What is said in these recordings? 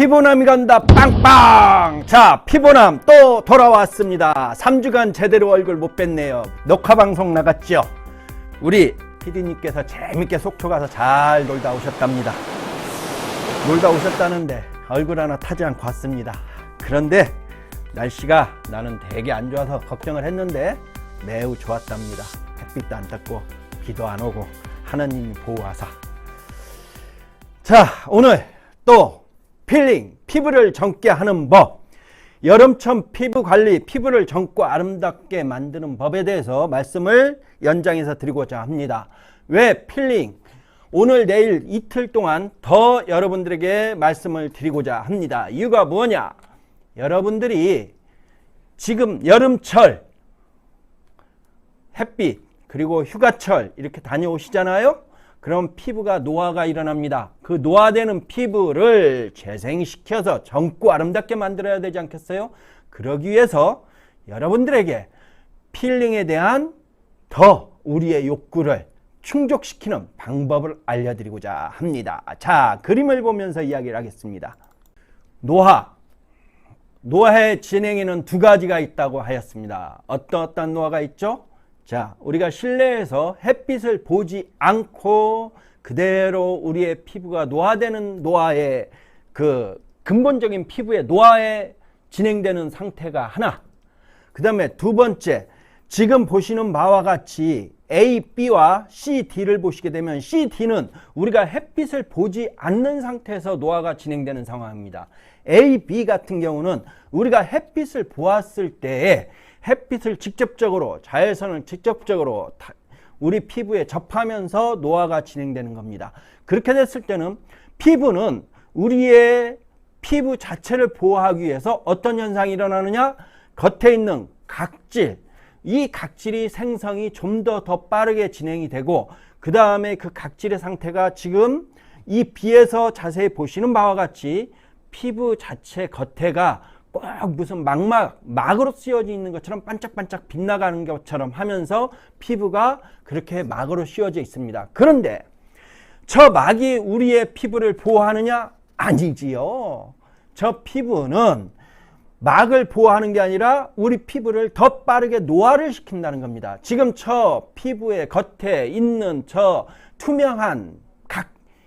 피부남이 간다 빵빵. 자, 피부남 또 돌아왔습니다. 3주간 제대로 얼굴 못 뵀네요. 녹화방송 나갔죠. 우리 PD님께서 재밌게 속초 가서 잘 놀다 오셨답니다. 놀다 오셨다는데 얼굴 하나 타지 않고 왔습니다. 그런데 날씨가 나는 되게 안 좋아서 걱정을 했는데 매우 좋았답니다. 햇빛도 안 떴고 비도 안 오고 하나님이 보호하사. 자, 오늘 또 필링, 피부를 젊게 하는 법, 여름철 피부 관리, 피부를 젊고 아름답게 만드는 법에 대해서 말씀을 연장해서 드리고자 합니다. 왜 필링? 오늘 내일 이틀 동안 더 여러분들에게 말씀을 드리고자 합니다. 이유가 뭐냐? 여러분들이 지금 여름철 햇빛 그리고 휴가철 이렇게 다녀오시잖아요. 그럼 피부가 노화가 일어납니다. 그 노화되는 피부를 재생시켜서 젊고 아름답게 만들어야 되지 않겠어요? 그러기 위해서 여러분들에게 필링에 대한 더 우리의 욕구를 충족시키는 방법을 알려드리고자 합니다. 자, 그림을 보면서 이야기를 하겠습니다. 노화의 진행에는 두 가지가 있다고 하였습니다. 어떤 노화가 있죠? 자, 우리가 실내에서 햇빛을 보지 않고 그대로 우리의 피부가 노화되는 노화의 그 근본적인 피부의 노화에 진행되는 상태가 하나. 그 다음에 두 번째, 지금 보시는 바와 같이 A, B와 C, D를 보시게 되면 C, D는 우리가 햇빛을 보지 않는 상태에서 노화가 진행되는 상황입니다. A, B 같은 경우는 우리가 햇빛을 보았을 때에 햇빛을 직접적으로, 자외선을 직접적으로 우리 피부에 접하면서 노화가 진행되는 겁니다. 그렇게 됐을 때는 피부는 우리의 피부 자체를 보호하기 위해서 어떤 현상이 일어나느냐? 겉에 있는 각질, 이 각질이 생성이 좀 더 빠르게 진행이 되고, 그 다음에 그 각질의 상태가 지금 이 B에서 자세히 보시는 바와 같이 피부 자체 겉에가 꼭 무슨 막으로 씌워져 있는 것처럼 반짝반짝 빛나가는 것처럼 하면서 피부가 그렇게 막으로 씌워져 있습니다. 그런데 저 막이 우리의 피부를 보호하느냐? 아니지요. 저 피부는 막을 보호하는 게 아니라 우리 피부를 더 빠르게 노화를 시킨다는 겁니다. 지금 저 피부의 겉에 있는 저 투명한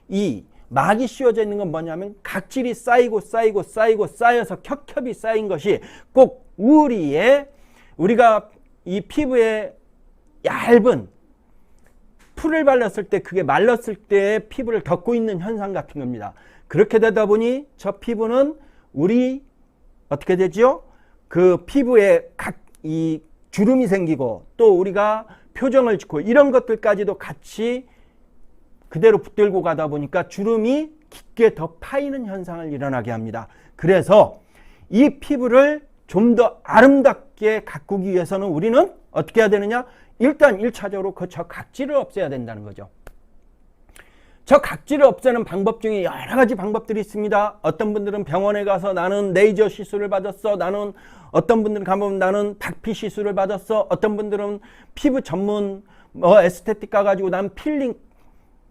이 막이 씌워져 있는 건 뭐냐면 각질이 쌓여서 겹겹이 쌓인 것이 꼭 우리가 이 피부에 얇은 풀을 발랐을 때 그게 말랐을 때 피부를 덮고 있는 현상 같은 겁니다. 그렇게 되다 보니 저 피부는 어떻게 되죠? 그 피부에 이 주름이 생기고 또 우리가 표정을 짓고 이런 것들까지도 같이 그대로 붙들고 가다 보니까 주름이 깊게 더 파이는 현상을 일어나게 합니다. 그래서 이 피부를 좀 더 아름답게 가꾸기 위해서는 우리는 어떻게 해야 되느냐? 일단 1차적으로 저 각질을 없애야 된다는 거죠. 저 각질을 없애는 방법 중에 여러 가지 방법들이 있습니다. 어떤 분들은 병원에 가서 나는 레이저 시술을 받았어. 어떤 분들은 가보면 나는 닥피 시술을 받았어. 어떤 분들은 피부 전문 에스테틱 가가지고 난 필링,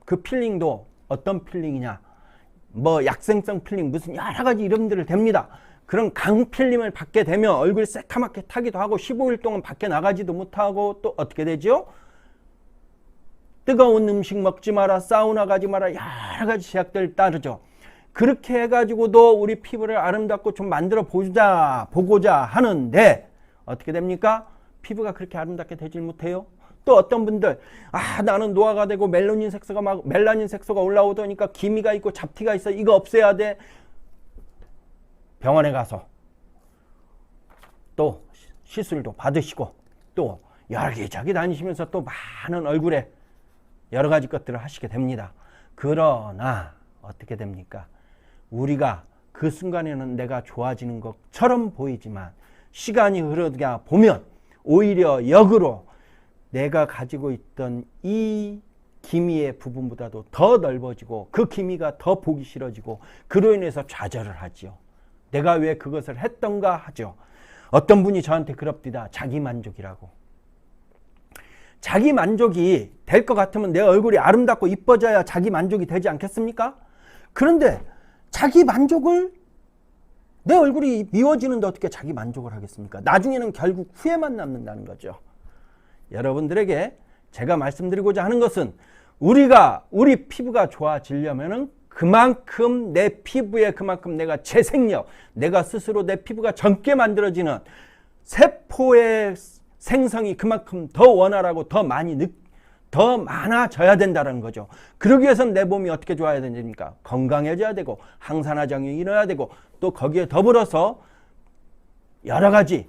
그 필링도 어떤 필링이냐, 약생성 필링, 무슨 여러 가지 이름들을 댑니다. 그런 강 필링을 받게 되면 얼굴 새카맣게 타기도 하고 15일 동안 밖에 나가지도 못하고 또 어떻게 되죠? 뜨거운 음식 먹지 마라, 사우나 가지 마라, 여러 가지 제약들 따르죠. 그렇게 해가지고도 우리 피부를 아름답고 좀 만들어 보고자 하는데 어떻게 됩니까? 피부가 그렇게 아름답게 되질 못해요. 또 어떤 분들, 나는 노화가 되고 멜라닌 색소가 올라오더니까 기미가 있고 잡티가 있어. 이거 없애야 돼. 병원에 가서 또 시술도 받으시고 또 여기저기 다니시면서 또 많은 얼굴에 여러 가지 것들을 하시게 됩니다. 그러나 어떻게 됩니까? 우리가 그 순간에는 내가 좋아지는 것처럼 보이지만 시간이 흐르다 보면 오히려 역으로 내가 가지고 있던 이 기미의 부분보다도 더 넓어지고 그 기미가 더 보기 싫어지고 그로 인해서 좌절을 하지요. 내가 왜 그것을 했던가 하죠. 어떤 분이 저한테 그럽니다. 자기만족이라고. 자기만족이 될 것 같으면 내 얼굴이 아름답고 이뻐져야 자기만족이 되지 않겠습니까? 그런데 자기만족을 내 얼굴이 미워지는데 어떻게 자기 만족을 하겠습니까? 나중에는 결국 후회만 남는다는 거죠. 여러분들에게 제가 말씀드리고자 하는 것은 우리 피부가 좋아지려면은 그만큼 내 피부에 그만큼 내가 재생력, 내가 스스로 내 피부가 젊게 만들어지는 세포의 생성이 그만큼 더 원활하고 더 많아져야 된다는 거죠. 그러기 위해서는 내 몸이 어떻게 좋아야 됩니까? 건강해져야 되고 항산화 작용이 일어나야 되고 또 거기에 더불어서 여러 가지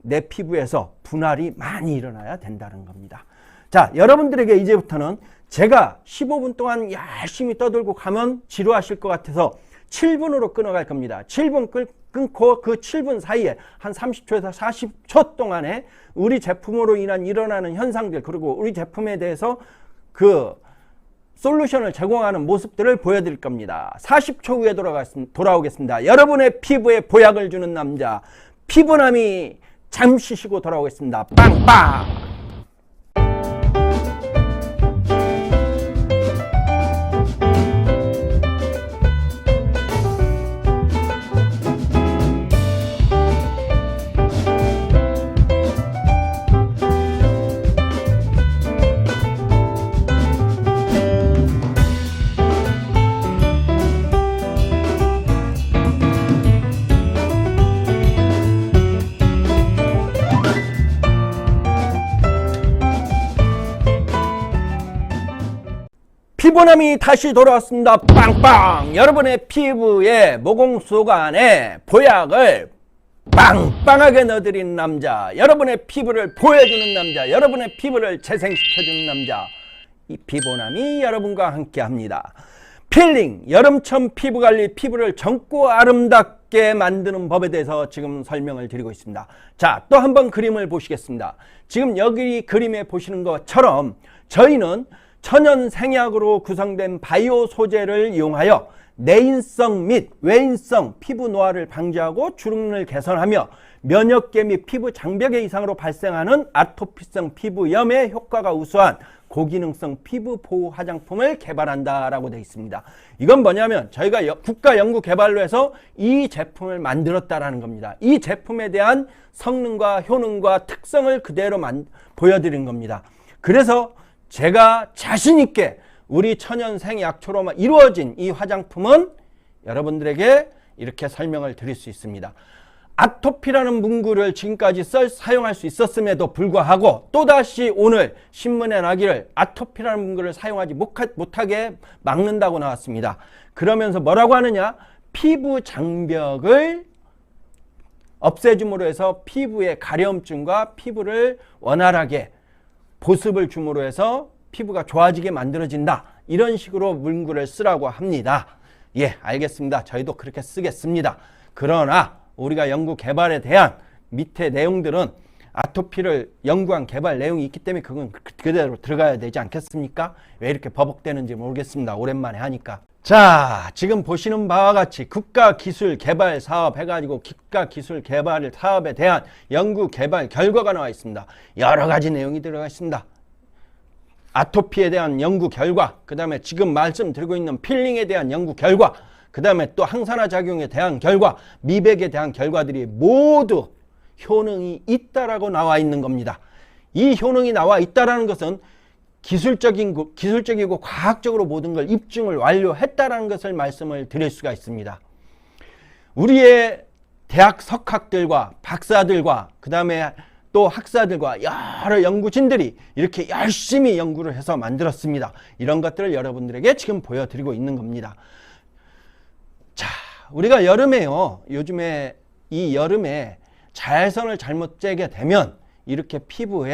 내 피부에서 분할이 많이 일어나야 된다는 겁니다. 자, 여러분들에게 이제부터는 제가 15분 동안 열심히 떠들고 가면 지루하실 것 같아서 7분으로 끊어갈 겁니다. 7분 끊고 그 7분 사이에 한 30초에서 40초 동안에 우리 제품으로 인한 일어나는 현상들, 그리고 우리 제품에 대해서 그 솔루션을 제공하는 모습들을 보여드릴 겁니다. 40초 후에 돌아오겠습니다. 여러분의 피부에 보약을 주는 남자, 피부남이 잠시 쉬고 돌아오겠습니다. 빵빵! 피부남이 다시 돌아왔습니다. 빵빵! 여러분의 피부에 모공속 안에 보약을 빵빵하게 넣어드리는 남자, 여러분의 피부를 보여주는 남자, 여러분의 피부를 재생시켜주는 남자, 이 피부남이 여러분과 함께합니다. 필링, 여름철 피부관리, 피부를 젊고 아름답게 만드는 법에 대해서 지금 설명을 드리고 있습니다. 자, 또 한번 그림을 보시겠습니다. 지금 여기 그림에 보시는 것처럼 저희는 천연 생약으로 구성된 바이오 소재를 이용하여 내인성 및 외인성 피부 노화를 방지하고 주름을 개선하며 면역계 및 피부 장벽의 이상으로 발생하는 아토피성 피부염에 효과가 우수한 고기능성 피부 보호 화장품을 개발한다라고 되어 있습니다. 이건 뭐냐면 저희가 국가연구개발로 해서 이 제품을 만들었다라는 겁니다. 이 제품에 대한 성능과 효능과 특성을 그대로 보여드린 겁니다. 그래서 제가 자신있게 우리 천연 생약초로 이루어진 이 화장품은 여러분들에게 이렇게 설명을 드릴 수 있습니다. 아토피라는 문구를 지금까지 사용할 수 있었음에도 불구하고 또다시 오늘 신문에 나기를 아토피라는 문구를 사용하지 못하게 막는다고 나왔습니다. 그러면서 뭐라고 하느냐? 피부 장벽을 없애줌으로 해서 피부의 가려움증과 피부를 원활하게 보습을 줌으로 해서 피부가 좋아지게 만들어진다. 이런 식으로 문구를 쓰라고 합니다. 예, 알겠습니다. 저희도 그렇게 쓰겠습니다. 그러나 우리가 연구 개발에 대한 밑에 내용들은 아토피를 연구한 개발 내용이 있기 때문에 그건 그대로 들어가야 되지 않겠습니까? 왜 이렇게 버벅대는지 모르겠습니다. 오랜만에 하니까. 자, 지금 보시는 바와 같이 국가기술개발 사업 해가지고 국가기술개발 사업에 대한 연구 개발 결과가 나와 있습니다. 여러 가지 내용이 들어가 있습니다. 아토피에 대한 연구 결과, 그 다음에 지금 말씀드리고 있는 필링에 대한 연구 결과, 그 다음에 또 항산화 작용에 대한 결과, 미백에 대한 결과들이 모두 효능이 있다라고 나와 있는 겁니다. 이 효능이 나와 있다라는 것은 기술적이고 과학적으로 모든 걸 입증을 완료했다라는 것을 말씀을 드릴 수가 있습니다. 우리의 대학 석학들과 박사들과 그 다음에 또 학사들과 여러 연구진들이 이렇게 열심히 연구를 해서 만들었습니다. 이런 것들을 여러분들에게 지금 보여드리고 있는 겁니다. 자, 우리가 여름에요. 요즘에 이 여름에 자외선을 잘못 쬐게 되면 이렇게 피부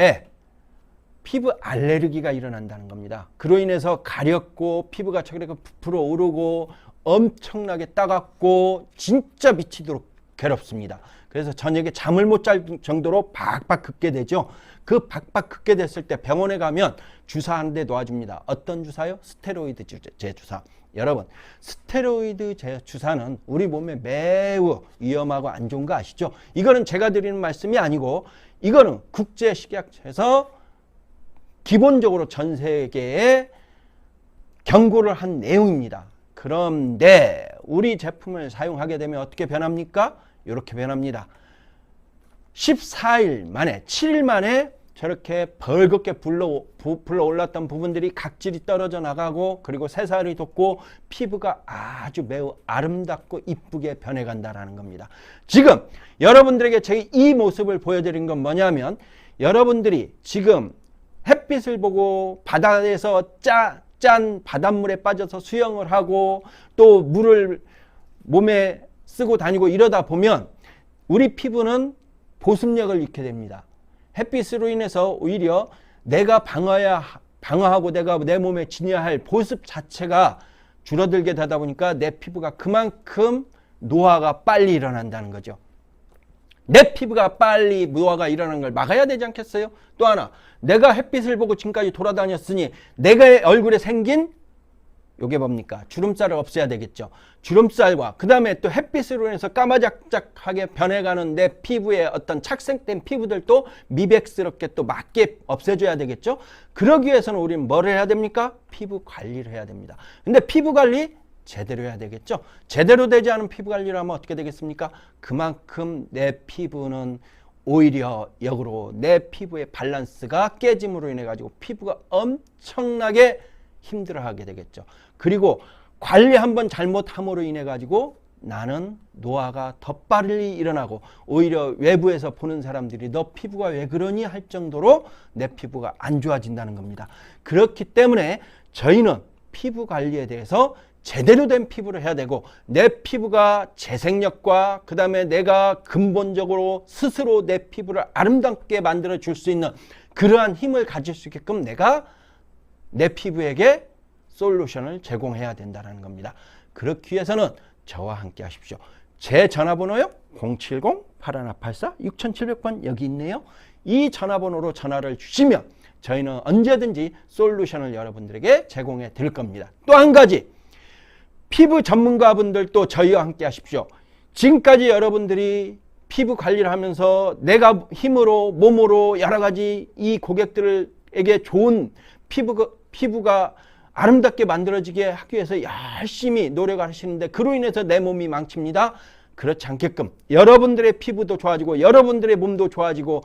알레르기가 일어난다는 겁니다. 그로 인해서 가렵고 피부가 저렇게 부풀어 오르고 엄청나게 따갑고 진짜 미치도록 괴롭습니다. 그래서 저녁에 잠을 못 잘 정도로 박박 긁게 되죠. 그 박박 긁게 됐을 때 병원에 가면 주사하는 데 도와줍니다. 어떤 주사요? 스테로이드 제주사. 여러분, 스테로이드 제주사는 우리 몸에 매우 위험하고 안 좋은 거 아시죠? 이거는 제가 드리는 말씀이 아니고 이거는 국제식약처에서 기본적으로 전 세계에 경고를 한 내용입니다. 그런데 우리 제품을 사용하게 되면 어떻게 변합니까? 이렇게 변합니다. 14일 만에 7일 만에 저렇게 벌겋게 불러 올랐던 부분들이 각질이 떨어져 나가고 그리고 새살이 돋고 피부가 아주 매우 아름답고 이쁘게 변해간다라는 겁니다. 지금 여러분들에게 제 이 모습을 보여드린 건 뭐냐면 여러분들이 지금 햇빛을 보고 바다에서 짠 바닷물에 빠져서 수영을 하고 또 물을 몸에 쓰고 다니고 이러다 보면 우리 피부는 보습력을 잃게 됩니다. 햇빛으로 인해서 오히려 내가 방어하고 내가 내 몸에 지녀야 할 보습 자체가 줄어들게 되다 보니까 내 피부가 그만큼 노화가 빨리 일어난다는 거죠. 내 피부가 빨리 노화가 일어나는 걸 막아야 되지 않겠어요? 또 하나, 내가 햇빛을 보고 지금까지 돌아다녔으니 내가 얼굴에 생긴 요게 뭡니까? 주름살을 없애야 되겠죠. 주름살과 그 다음에 또 햇빛으로 인해서 까마작작하게 변해가는 내 피부의 어떤 착색된 피부들도 미백스럽게 또 맞게 없애줘야 되겠죠. 그러기 위해서는 우리는 뭐를 해야 됩니까? 피부 관리를 해야 됩니다. 근데 피부 관리 제대로 해야 되겠죠. 제대로 되지 않은 피부 관리를 하면 어떻게 되겠습니까? 그만큼 내 피부는 오히려 역으로 내 피부의 밸런스가 깨짐으로 인해 가지고 피부가 엄청나게 힘들어하게 되겠죠. 그리고 관리 한번 잘못함으로 인해 가지고 나는 노화가 더 빨리 일어나고 오히려 외부에서 보는 사람들이 너 피부가 왜 그러니 할 정도로 내 피부가 안 좋아진다는 겁니다. 그렇기 때문에 저희는 피부 관리에 대해서 제대로 된 피부를 해야 되고 내 피부가 재생력과 그 다음에 내가 근본적으로 스스로 내 피부를 아름답게 만들어 줄 수 있는 그러한 힘을 가질 수 있게끔 내가 내 피부에게 솔루션을 제공해야 된다는 겁니다. 그렇기 위해서는 저와 함께 하십시오. 제 전화번호요. 070-8184-6700번 여기 있네요. 이 전화번호로 전화를 주시면 저희는 언제든지 솔루션을 여러분들에게 제공해 드릴 겁니다. 또 한 가지, 피부 전문가분들도 저희와 함께 하십시오. 지금까지 여러분들이 피부 관리를 하면서 내가 힘으로 몸으로 여러 가지 이 고객들에게 좋은 피부가 아름답게 만들어지게 하기 위해서 열심히 노력을 하시는데 그로 인해서 내 몸이 망칩니다. 그렇지 않게끔 여러분들의 피부도 좋아지고 여러분들의 몸도 좋아지고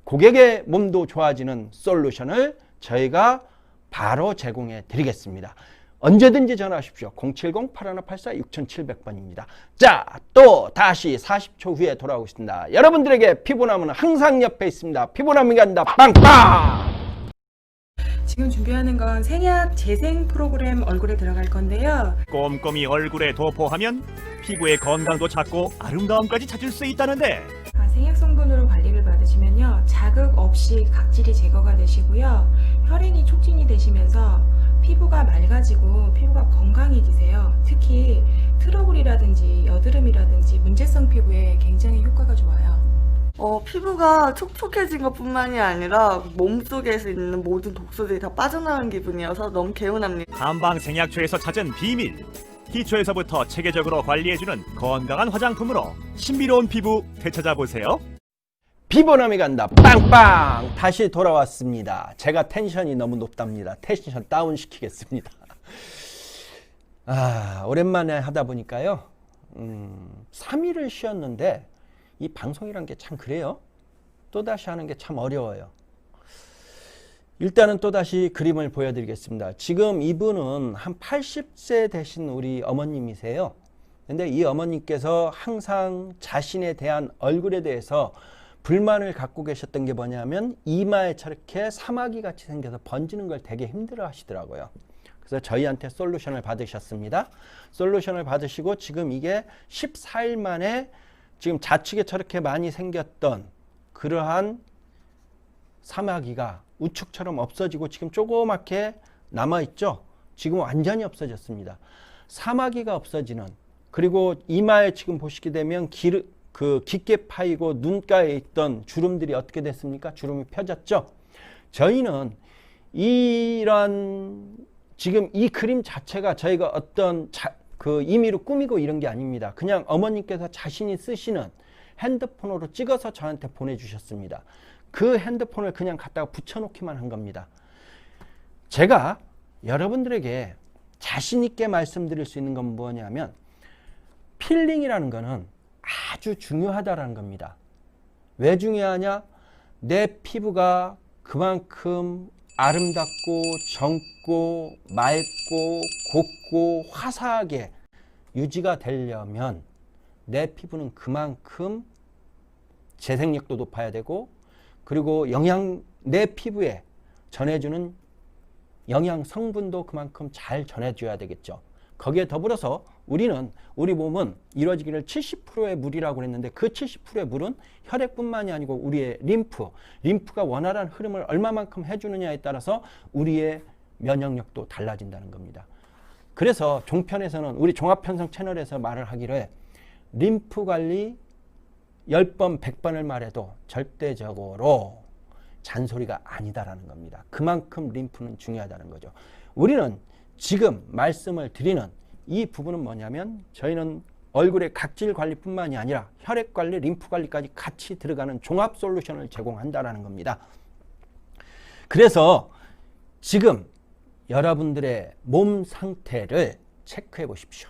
고객의 몸도 좋아지는 솔루션을 저희가 바로 제공해 드리겠습니다. 언제든지 전화하십시오. 070-8184-6700번입니다. 자, 또 다시 40초 후에 돌아오겠습니다. 여러분들에게 피부남은 항상 옆에 있습니다. 피부남이 간다. 빵빵! 지금 준비하는 건 생약 재생 프로그램 얼굴에 들어갈 건데요. 꼼꼼히 얼굴에 도포하면 피부의 건강도 찾고 아름다움까지 찾을 수 있다는데 생약 성분으로 관리를 받으시면요, 자극 없이 각질이 제거가 되시고요, 혈행이 촉진이 되시면서 피부가 맑아지고 피부가 건강해지세요. 특히 트러블이라든지 여드름이라든지 문제성 피부에 굉장히 효과가 좋아요. 피부가 촉촉해진 것뿐만이 아니라 몸속에서 있는 모든 독소들이 다 빠져나온 기분이어서 너무 개운합니다. 한방생약초에서 찾은 비밀, 기초에서부터 체계적으로 관리해주는 건강한 화장품으로 신비로운 피부 되찾아보세요. 피부남이 간다. 빵빵! 다시 돌아왔습니다. 제가 텐션이 너무 높답니다. 텐션 다운 시키겠습니다. 오랜만에 하다 보니까요. 3일을 쉬었는데 이 방송이란 게 참 그래요. 또다시 하는 게 참 어려워요. 일단은 또다시 그림을 보여드리겠습니다. 지금 이분은 한 80세 되신 우리 어머님이세요. 근데 이 어머님께서 항상 자신에 대한 얼굴에 대해서 불만을 갖고 계셨던 게 뭐냐면 이마에 저렇게 사마귀 같이 생겨서 번지는 걸 되게 힘들어 하시더라고요. 그래서 저희한테 솔루션을 받으셨습니다. 솔루션을 받으시고 지금 이게 14일 만에 지금 좌측에 저렇게 많이 생겼던 그러한 사마귀가 우측처럼 없어지고 지금 조그맣게 남아있죠. 지금 완전히 없어졌습니다. 사마귀가 없어지는, 그리고 이마에 지금 보시게 되면 깊게 파이고 눈가에 있던 주름들이 어떻게 됐습니까? 주름이 펴졌죠. 저희는 이런 지금 이 그림 자체가 저희가 어떤 임의로 꾸미고 이런 게 아닙니다. 그냥 어머님께서 자신이 쓰시는 핸드폰으로 찍어서 저한테 보내주셨습니다. 그 핸드폰을 그냥 갖다가 붙여놓기만 한 겁니다. 제가 여러분들에게 자신 있게 말씀드릴 수 있는 건 뭐냐면 필링이라는 거는 아주 중요하다라는 겁니다. 왜 중요하냐? 내 피부가 그만큼 아름답고 젊고 맑고 곱고 화사하게 유지가 되려면 내 피부는 그만큼 재생력도 높아야 되고, 그리고 내 피부에 전해주는 영양 성분도 그만큼 잘 전해줘야 되겠죠. 거기에 더불어서 우리 몸은 이루어지기를 70%의 물이라고 그랬는데, 그 70%의 물은 혈액뿐만이 아니고 우리의 림프가 원활한 흐름을 얼마만큼 해주느냐에 따라서 우리의 면역력도 달라진다는 겁니다. 그래서 종편에서는, 우리 종합편성 채널에서 말을 하기를, 림프 관리 10번 100번을 말해도 절대적으로 잔소리가 아니다라는 겁니다. 그만큼 림프는 중요하다는 거죠. 우리는 지금 말씀을 드리는 이 부분은 뭐냐면, 저희는 얼굴의 각질 관리뿐만이 아니라 혈액 관리, 림프 관리까지 같이 들어가는 종합 솔루션을 제공한다라는 겁니다. 그래서 지금 여러분들의 몸 상태를 체크해 보십시오.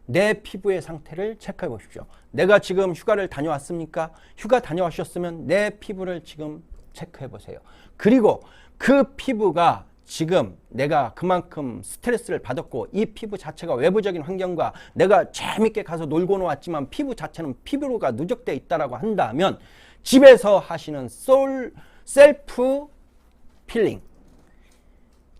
내 피부의 상태를 체크해 보십시오. 내가 지금 휴가를 다녀왔습니까? 휴가 다녀오셨으면 내 피부를 지금 체크해 보세요. 그리고 그 피부가 지금 내가 그만큼 스트레스를 받았고, 이 피부 자체가 외부적인 환경과 내가 재밌게 가서 놀고는 왔지만 피부 자체는 피부가 누적되어 있다라고 한다면, 집에서 하시는 셀프 필링,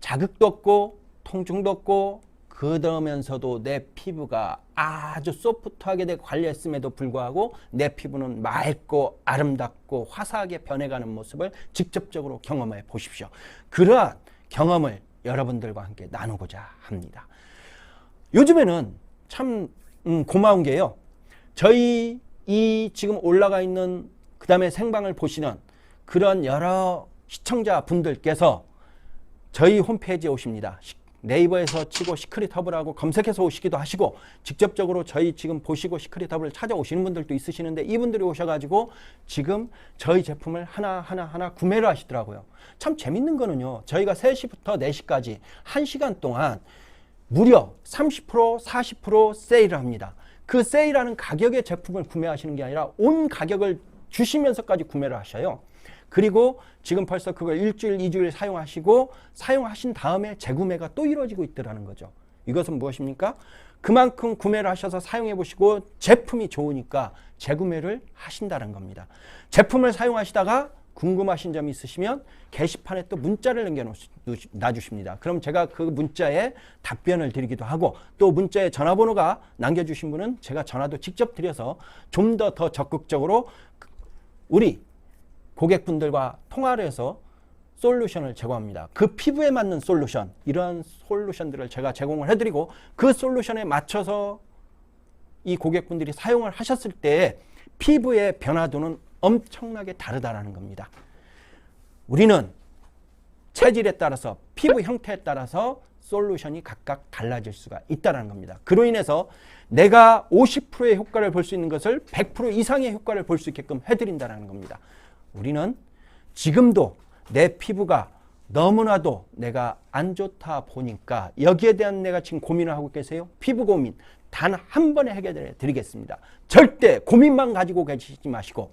자극도 없고 통증도 없고, 그러면서도 내 피부가 아주 소프트하게 관리했음에도 불구하고 내 피부는 맑고 아름답고 화사하게 변해가는 모습을 직접적으로 경험해 보십시오. 그러한 경험을 여러분들과 함께 나누고자 합니다. 요즘에는 참 고마운 게요, 저희 이 지금 올라가 있는, 그 다음에 생방을 보시는 그런 여러 시청자분들께서 저희 홈페이지에 오십니다. 네이버에서 치고 시크릿 허브라고 검색해서 오시기도 하시고, 직접적으로 저희 지금 보시고 시크릿 허브를 찾아오시는 분들도 있으시는데, 이분들이 오셔가지고 지금 저희 제품을 하나 구매를 하시더라고요. 참 재밌는 거는요, 저희가 3시부터 4시까지 1시간 동안 무려 30%, 40% 세일을 합니다. 그 세일하는 가격의 제품을 구매하시는 게 아니라 온 가격을 주시면서까지 구매를 하셔요. 그리고 지금 벌써 그걸 일주일, 2주일 사용하신 다음에 재구매가 또 이루어지고 있더라는 거죠. 이것은 무엇입니까? 그만큼 구매를 하셔서 사용해 보시고 제품이 좋으니까 재구매를 하신다는 겁니다. 제품을 사용하시다가 궁금하신 점이 있으시면 게시판에 또 문자를 놔주십니다. 그럼 제가 그 문자에 답변을 드리기도 하고, 또 문자에 전화번호가 남겨주신 분은 제가 전화도 직접 드려서 좀 더 적극적으로 우리 고객분들과 통화를 해서 솔루션을 제공합니다. 그 피부에 맞는 솔루션, 이러한 솔루션들을 제가 제공을 해드리고, 그 솔루션에 맞춰서 이 고객분들이 사용을 하셨을 때 피부의 변화도는 엄청나게 다르다라는 겁니다. 우리는 체질에 따라서, 피부 형태에 따라서 솔루션이 각각 달라질 수가 있다는 겁니다. 그로 인해서 내가 50%의 효과를 볼 수 있는 것을 100% 이상의 효과를 볼 수 있게끔 해드린다는 겁니다. 우리는 지금도 내 피부가 너무나도 내가 안 좋다 보니까 여기에 대한 내가 지금 고민을 하고 계세요? 피부 고민 단 한 번에 해결해 드리겠습니다. 절대 고민만 가지고 계시지 마시고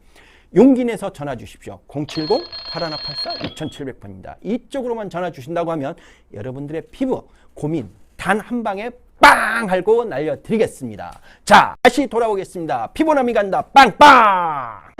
용기 내서 전화 주십시오. 070-8184-6700번입니다. 이쪽으로만 전화 주신다고 하면 여러분들의 피부 고민 단 한 방에 빵 하고 날려드리겠습니다. 자, 다시 돌아오겠습니다. 피부남이 간다. 빵빵!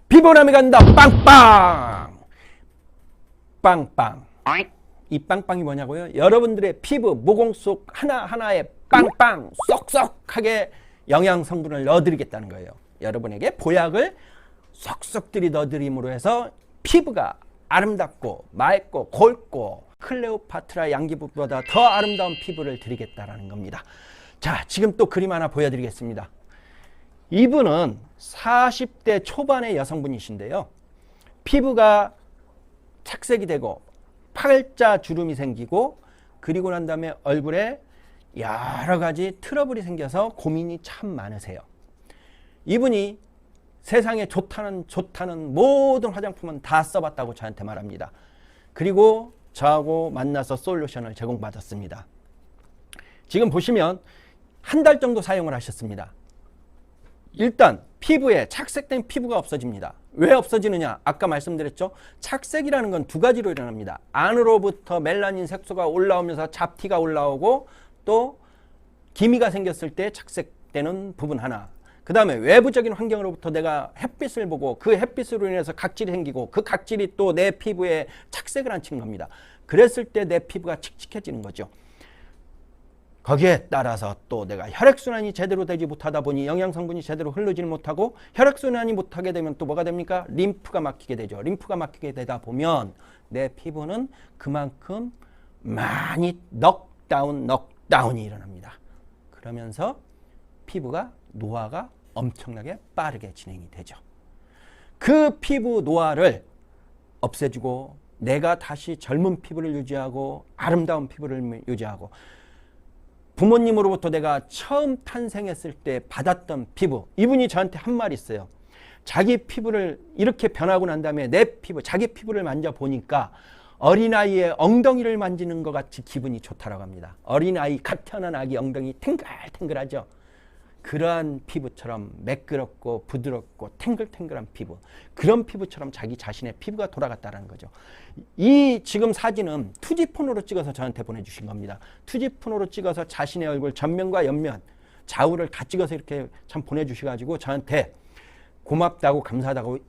피부남이 간다. 빵빵! 빵빵. 이 빵빵이 뭐냐고요? 여러분들의 피부 모공 속 하나하나에 빵빵 쏙쏙하게 영양 성분을 넣어드리겠다는 거예요. 여러분에게 보약을 쏙쏙들이 넣어드림으로 해서 피부가 아름답고 맑고 곱고 클레오파트라 양귀부보다 더 아름다운 피부를 드리겠다라는 겁니다. 자, 지금 또 그림 하나 보여드리겠습니다. 이분은 40대 초반의 여성분이신데요. 피부가 착색이 되고 팔자 주름이 생기고 그리고 난 다음에 얼굴에 여러 가지 트러블이 생겨서 고민이 참 많으세요. 이분이 세상에 좋다는 모든 화장품은 다 써봤다고 저한테 말합니다. 그리고 저하고 만나서 솔루션을 제공받았습니다. 지금 보시면 한 달 정도 사용을 하셨습니다. 일단 피부에 착색된 피부가 없어집니다. 왜 없어지느냐? 아까 말씀드렸죠. 착색이라는 건 두 가지로 일어납니다. 안으로부터 멜라닌 색소가 올라오면서 잡티가 올라오고 또 기미가 생겼을 때 착색되는 부분 하나. 그 다음에 외부적인 환경으로부터 내가 햇빛을 보고 그 햇빛으로 인해서 각질이 생기고 그 각질이 또 내 피부에 착색을 안친 겁니다. 그랬을 때 내 피부가 칙칙해지는 거죠. 거기에 따라서 또 내가 혈액순환이 제대로 되지 못하다 보니 영양성분이 제대로 흐르지를 못하고 혈액순환이 못하게 되면 또 뭐가 됩니까? 림프가 막히게 되죠. 림프가 막히게 되다 보면 내 피부는 그만큼 많이 넉다운이 일어납니다. 그러면서 피부가 노화가 엄청나게 빠르게 진행이 되죠. 그 피부 노화를 없애주고 내가 다시 젊은 피부를 유지하고 아름다운 피부를 유지하고 부모님으로부터 내가 처음 탄생했을 때 받았던 피부, 이분이 저한테 한 말이 있어요. 자기 피부를 이렇게 변하고 난 다음에 내 피부, 자기 피부를 만져보니까 어린아이의 엉덩이를 만지는 것 같이 기분이 좋다라고 합니다. 어린아이, 갓 태어난 아기 엉덩이 탱글탱글하죠. 그러한 피부처럼 매끄럽고 부드럽고 탱글탱글한 피부, 그런 피부처럼 자기 자신의 피부가 돌아갔다는 거죠. 이 지금 사진은 투지폰으로 찍어서 저한테 보내주신 겁니다. 투지폰으로 찍어서 자신의 얼굴 전면과 옆면 좌우를 다 찍어서 이렇게 참 보내주셔가지고 저한테 고맙다고 감사하다고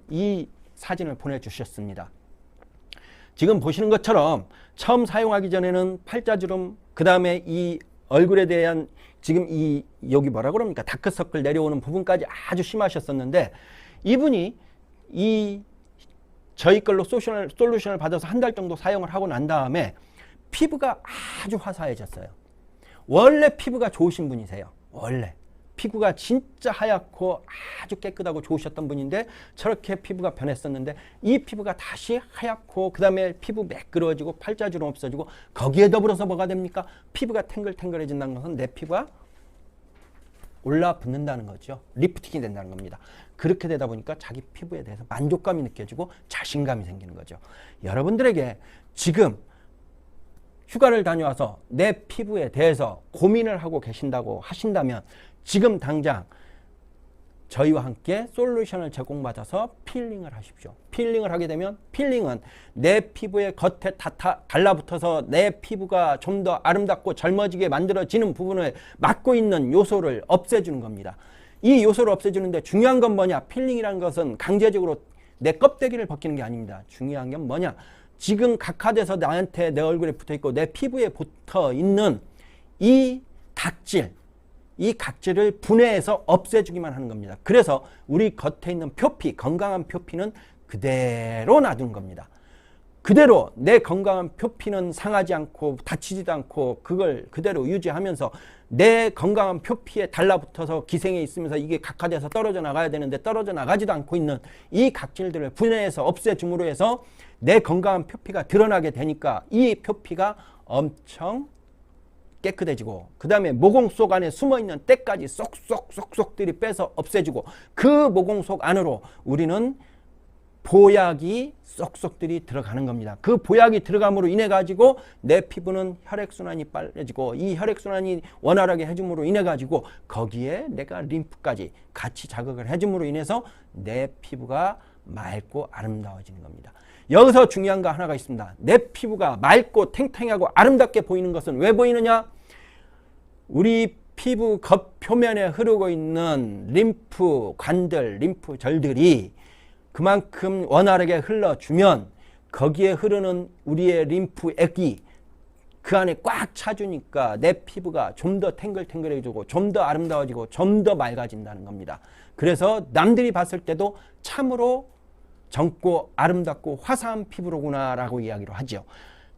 이 사진을 보내주셨습니다. 지금 보시는 것처럼 처음 사용하기 전에는 팔자주름, 그 다음에 이 얼굴에 대한 지금 여기 뭐라 그럽니까? 다크서클 내려오는 부분까지 아주 심하셨었는데 이분이 저희 걸로 솔루션을 받아서 한 달 정도 사용을 하고 난 다음에 피부가 아주 화사해졌어요. 원래 피부가 좋으신 분이세요. 원래 피부가 진짜 하얗고 아주 깨끗하고 좋으셨던 분인데 저렇게 피부가 변했었는데 이 피부가 다시 하얗고 그 다음에 피부 매끄러워지고 팔자주름 없어지고 거기에 더불어서 뭐가 됩니까? 피부가 탱글탱글해진다는 것은 내 피부가 올라붙는다는 거죠. 리프팅이 된다는 겁니다. 그렇게 되다 보니까 자기 피부에 대해서 만족감이 느껴지고 자신감이 생기는 거죠. 여러분들에게 지금 휴가를 다녀와서 내 피부에 대해서 고민을 하고 계신다고 하신다면 지금 당장 저희와 함께 솔루션을 제공받아서 필링을 하십시오. 필링을 하게 되면 필링은 내 피부의 겉에 달라붙어서 내 피부가 좀 더 아름답고 젊어지게 만들어지는 부분을 막고 있는 요소를 없애주는 겁니다. 이 요소를 없애주는데 중요한 건 뭐냐? 필링이라는 것은 강제적으로 내 껍데기를 벗기는 게 아닙니다. 중요한 건 뭐냐? 지금 각화돼서 나한테 내 얼굴에 붙어있고 내 피부에 붙어있는 이 각질, 이 각질을 분해해서 없애주기만 하는 겁니다. 그래서 우리 겉에 있는 표피, 건강한 표피는 그대로 놔둔 겁니다. 그대로 내 건강한 표피는 상하지 않고 다치지도 않고 그걸 그대로 유지하면서 내 건강한 표피에 달라붙어서 기생해 있으면서 이게 각화돼서 떨어져 나가야 되는데 떨어져 나가지도 않고 있는 이 각질들을 분해해서 없애줌으로 해서 내 건강한 표피가 드러나게 되니까 이 표피가 엄청 깨끗해지고 그 다음에 모공 속 안에 숨어있는 때까지 쏙쏙쏙쏙들이 빼서 없애주고 그 모공 속 안으로 우리는 보약이 쏙쏙들이 들어가는 겁니다. 그 보약이 들어감으로 인해 가지고 내 피부는 혈액순환이 빨라지고 이 혈액순환이 원활하게 해줌으로 인해 가지고 거기에 내가 림프까지 같이 자극을 해줌으로 인해서 내 피부가 맑고 아름다워지는 겁니다. 여기서 중요한 거 하나가 있습니다. 내 피부가 맑고 탱탱하고 아름답게 보이는 것은 왜 보이느냐? 우리 피부 겉표면에 흐르고 있는 림프 관들, 림프절들이 그만큼 원활하게 흘러주면 거기에 흐르는 우리의 림프액이 그 안에 꽉 차주니까 내 피부가 좀 더 탱글탱글해지고 좀 더 아름다워지고 좀 더 맑아진다는 겁니다. 그래서 남들이 봤을 때도 참으로 젊고 아름답고 화사한 피부로구나 라고 이야기를 하죠.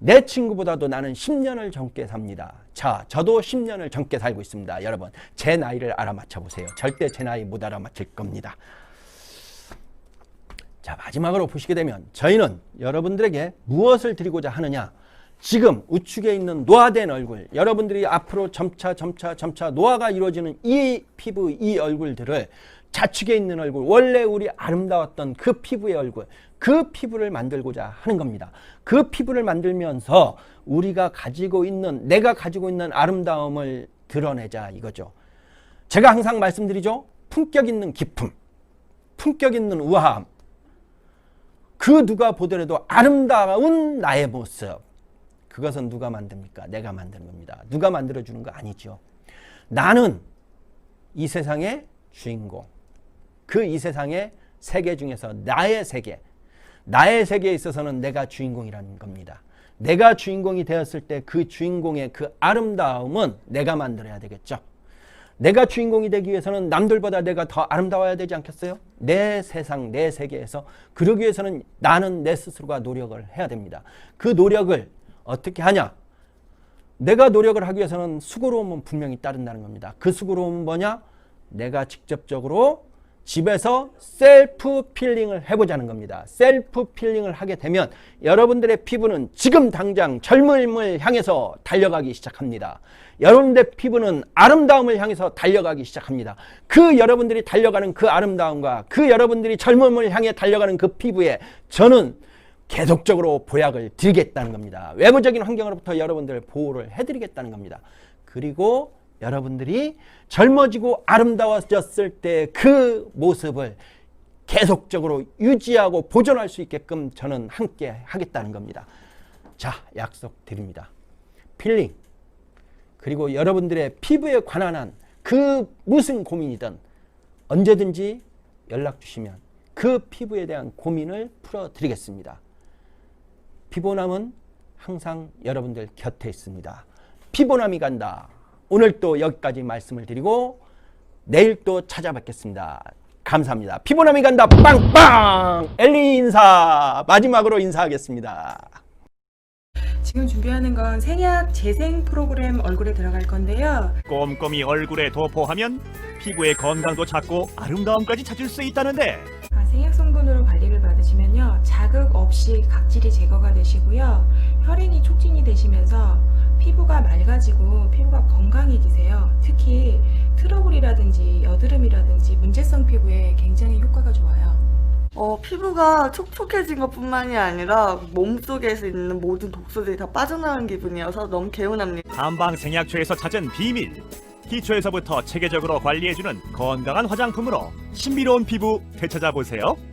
내 친구보다도 나는 10년을 젊게 삽니다. 자, 저도 10년을 젊게 살고 있습니다. 여러분, 제 나이를 알아맞혀 보세요. 절대 제 나이 못 알아맞힐 겁니다. 자, 마지막으로 보시게 되면 저희는 여러분들에게 무엇을 드리고자 하느냐? 지금 우측에 있는 노화된 얼굴, 여러분들이 앞으로 점차 노화가 이루어지는 이 피부, 이 얼굴들을 좌측에 있는 얼굴, 원래 우리 아름다웠던 그 피부의 얼굴, 그 피부를 만들고자 하는 겁니다. 그 피부를 만들면서 우리가 가지고 있는, 내가 가지고 있는 아름다움을 드러내자 이거죠. 제가 항상 말씀드리죠. 품격 있는 기품, 품격 있는 우아함, 그 누가 보더라도 아름다운 나의 모습, 그것은 누가 만듭니까? 내가 만드는 겁니다. 누가 만들어주는 거 아니죠. 나는 이 세상의 주인공, 그 이 세상의 세계 중에서 나의 세계에 있어서는 내가 주인공이라는 겁니다. 내가 주인공이 되었을 때 그 주인공의 그 아름다움은 내가 만들어야 되겠죠. 내가 주인공이 되기 위해서는 남들보다 내가 더 아름다워야 되지 않겠어요? 내 세상, 내 세계에서. 그러기 위해서는 나는 내 스스로가 노력을 해야 됩니다. 그 노력을 어떻게 하냐? 내가 노력을 하기 위해서는 수고로움은 분명히 따른다는 겁니다. 그 수고로움은 뭐냐? 내가 직접적으로 집에서 셀프 필링을 해보자는 겁니다. 셀프 필링을 하게 되면 여러분들의 피부는 지금 당장 젊음을 향해서 달려가기 시작합니다. 여러분들의 피부는 아름다움을 향해서 달려가기 시작합니다. 그 여러분들이 달려가는 그 아름다움과 그 여러분들이 젊음을 향해 달려가는 그 피부에 저는 계속적으로 보약을 드리겠다는 겁니다. 외부적인 환경으로부터 여러분들을 보호를 해드리겠다는 겁니다. 그리고 여러분들이 젊어지고 아름다워졌을 때 그 모습을 계속적으로 유지하고 보존할 수 있게끔 저는 함께 하겠다는 겁니다. 자, 약속드립니다. 필링, 그리고 여러분들의 피부에 관한 한 그 무슨 고민이든 언제든지 연락 주시면 그 피부에 대한 고민을 풀어드리겠습니다. 피보남은 항상 여러분들 곁에 있습니다. 피보남이 간다. 오늘 또 여기까지 말씀을 드리고 내일 또 찾아뵙겠습니다. 감사합니다. 피보남이 간다. 빵빵! 엘리 인사 마지막으로 인사하겠습니다. 지금 준비하는 건 생약 재생 프로그램 얼굴에 들어갈 건데요. 꼼꼼히 얼굴에 도포하면 피부의 건강도 찾고 아름다움까지 찾을 수 있다는데 생약 성분으로 관리를 받으시면요. 자극 없이 각질이 제거가 되시고요. 혈행이 촉진이 되시면서 피부가 맑아지고 피부가 건강해지세요. 특히 트러블이라든지 여드름이라든지 문제성 피부에 굉장히 효과가 좋아요. 피부가 촉촉해진 것뿐만이 아니라 몸속에서 있는 모든 독소들이 다 빠져나온 기분이어서 너무 개운합니다. 한방생약초에서 찾은 비밀, 기초에서부터 체계적으로 관리해주는 건강한 화장품으로 신비로운 피부 되찾아보세요.